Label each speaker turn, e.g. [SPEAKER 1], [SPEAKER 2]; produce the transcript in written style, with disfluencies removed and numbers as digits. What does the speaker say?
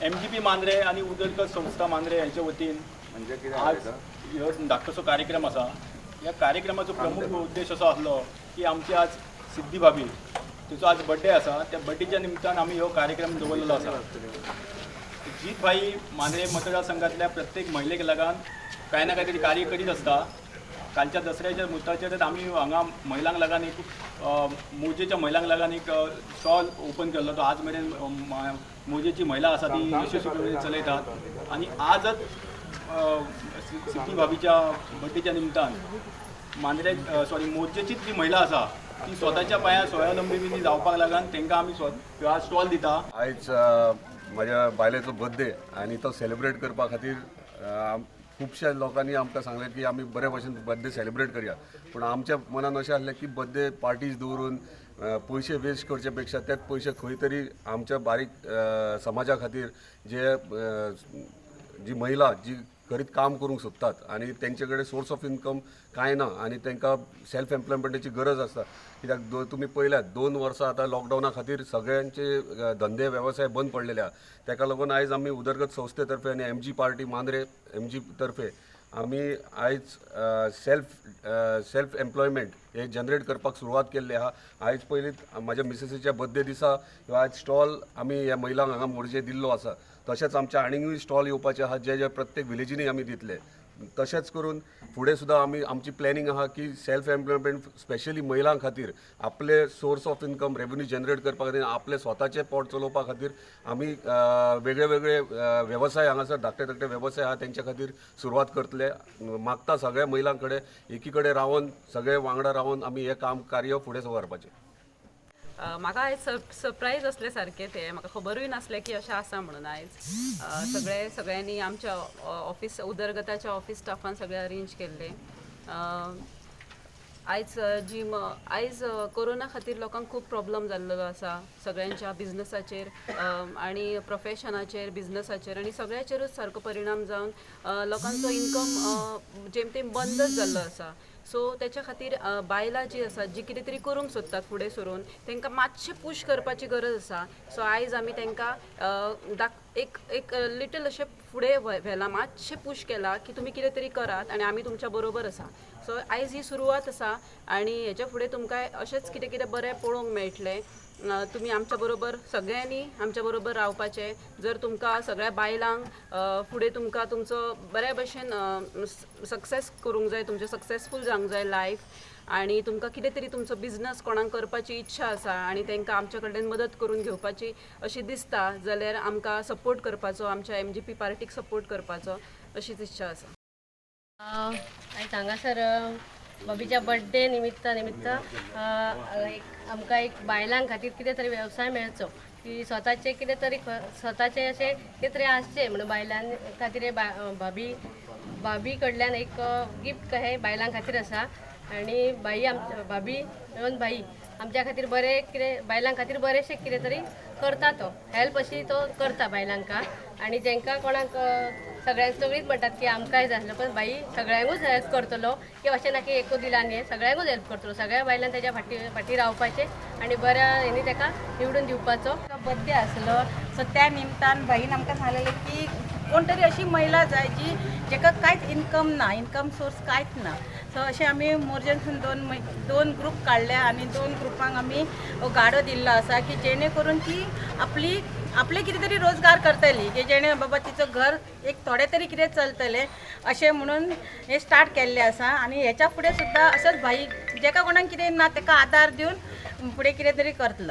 [SPEAKER 1] MGP Mandrem आणि उदरगत संस्था मांद्रे यांच्या वतीन
[SPEAKER 2] म्हणजे कितें
[SPEAKER 1] आज ह्यो धाकटोसो कार्यक्रम आसा. ह्या कार्यक्रमाचो प्रमुख उद्देश असो आसलो की आमची आज सिद्धी भाभी तिचो आज बड्डे आसा. त्या बड्डेच्या निमतान आमी ह्यो कार्यक्रम दवरलेलो आसा. जीत भाई मांद्रे मतदारसंघातल्या प्रत्येक महिलेक लागून कांय ना कांय तरी कार्य करीत आसता. कालच्या दसऱ्याच्या मुहूर्ताचेर आमी हांगा महिलांक लागून एक मोजेच्या महिलांक लागून एक स्टॉल ओपन केल्लो. तो आज मेरेन मोजेची महिला आसा ती यशस्वीपणे चलयतात. आणि आजच सिद्धी भाभीच्या बड्डेच्या निमतान मांद्रे मोजेचीच जी महिला आसा ती स्वताच्या पांयार स्वावलंबी जावपाक लागून तांकां आमी ह्यो स्टॉल दिता.
[SPEAKER 2] आयज म्हाज्या बायलेचो बर्थडे आनी तो सेलिब्रेट करपा खातीर खुबश्या लोकांनी आमकां सांगलें की आमी बरे भशेन बर्थडे सेलिब्रेट करया. पूण आमच्या मनान अशें आसलें की बर्थडे पार्टीज दवरून पयशे वेस्ट करचे पेक्षा तेच पयशे खंय तरी आमच्या बारीक समाजा खातीर जी महिला जी खरीत काम करूंक सोदतात आनी तेंचे कडेन सोर्स ऑफ इनकम कांय ना आनी तांकां सेल्फ एम्प्लॉयमेंटाची गरज आसता. कित्याक तुमी पळयल्यात 2 वर्सां आतां लॉकडावना खातीर सगळ्यांचे धंदे वेवसाय बंद पडलेले आहा. ताका लागून आयज आमी उदरगत संस्थे तर्फे आनी MG पार्टी मांद्रे MG तर्फे आमी आयज सेल्फ एम्प्लॉयमेंट हे जनरेट करपाक सुरवात केल्ली आहा. आयज पयलींच म्हाज्या मिसेसीच्या बर्थडे दिसा आयज स्टॉल आमी ह्या महिलांक हांगा मोरजे दिल्लो आसा. तशेंच आमच्या आनीकूय स्टॉल येवपाचे आहा जे प्रत्येक विलेजींनी आमी दितले. तशेंच करून फुडें सुद्दां आमची प्लॅनिंग आहा की सेल्फ एम्प्लॉयमेंट स्पेशली महिलां खातीर आपले source of income revenue generate करपा खातीर आपले स्वताचे पोट चलोवपा खातीर आमी वेगळे वेगळे वेवसाय हांगासर धाकटे वेवसाय आहा तेंच्या खातीर सुरवात करतले. मागता सगळ्या महिलां कडेन एकी कडेन रावन सगळे वांगडा रावन आमी हे काम कार्य फुडें व्हरपाचें.
[SPEAKER 3] म्हाका आयज सरप्रायज असले सारकें तें म्हाका खबरूय नासलें की अशें आसा म्हणून. आयज सगळ्यांनी आमच्या ऑफिस उदरगताच्या ऑफिस स्टाफान सगळे अरेंज केल्ले. आयज कोरोना खातीर लोकांक खूब प्रॉब्लम जाल्लो आसा सगळ्यांच्या बिझनसाचेर आनी प्रोफेशनाचेर बिझनसाचेर आनी सगळ्याचेरूच सारको परिणाम जावन लोकांचो इनकम जेमतेम बंदच जाल्लो आसा. सो त्याच्या खातीर बायलां जी आसात जी कितें तरी करूंक सोदतात फुडें सरून तांकां मातशें पुश करपाची गरज आसा. सो आयज आमी तांकां एक लिटल अशें फुडें व्हेलां मातशें पुश केलां की तुमी कितें तरी करात आनी आमी तुमच्या बरोबर आसा. सो आयज ही सुरवात आसा आनी हेच्या फुडें तुमकां अशेंच कितें कितें बरें पळोवंक मेळटलें. तुमी आमच्या बरोबर सगळ्यांनी आमच्या बरोबर रावपाचें. जर तुमकां सगळ्या बायलांक फुडें तुमकां तुमचो बऱ्या भशेन सक्सेस करूंक जाय, तुमचें सक्सेसफूल जावंक जाय लायफ आनी तुमकां कितें तरी तुमचो बिझनस कोणाक करपाची इच्छा आसा आनी तांकां आमच्या कडल्यान मदत करून घेवपाची अशी दिसता जाल्यार आमकां सपोर्ट करपाचो, आमच्या MGP पार्टीक सपोर्ट करपाचो अशीच इच्छा आसा.
[SPEAKER 4] आयज हांगासर बबीच्या बर्थडे निमित्त आमकां एक बायलां खातीर कितें तरी वेवसाय मेळचो की स्वताचे कितें तरी स्वताचे अशें कितें तरी आसचें म्हणून बायलां खातीर भाभी कडल्यान एक गिफ्ट कहें बायलां खातीर आसा. आनी भाभी मेळून भाई आमच्या खातीर बरें कितें बायलां खातीर बरेंशें कितें तरी करता. तो हेल्प अशी तो करता बायलांका आनी जेंकां कोणाक सगळींच म्हणटात की आमकांय जाय आसलें पण बाई सगळ्यांकूच हेल्प करतलो की अशें ना की एकूच दिला न्ही, सगळ्यांकूच हेल्प करतलो. सगळ्या बायलांक तेच्या फाटी रावपाचें आनी बऱ्या हेणी ताका निवडून दिवपाचो.
[SPEAKER 5] बर्थडे आसलो सो त्या निमतान बाईन आमकां सांगलेलें की कोण तरी अशी महिला जाय जी जेका कांयच इनकम सोर्स कांयच ना. सो अशें आमी मोरजेंसून दोन ग्रूप काडले आनी 2 ग्रुपांक आमी गाडो दिल्लो आसा की जेणे करून ती आपले कितें तरी रोजगार करतली की जेणे बाबा तिचं घर एक थोडे तरी कितें चलतलें अशें म्हणून हे स्टार्ट केल्लें आसा. आनी हेच्या फुडें सुद्दां असोच भाई जेका कोणाक कितें ना ताका आदार दिवन फुडें कितें तरी करतलो.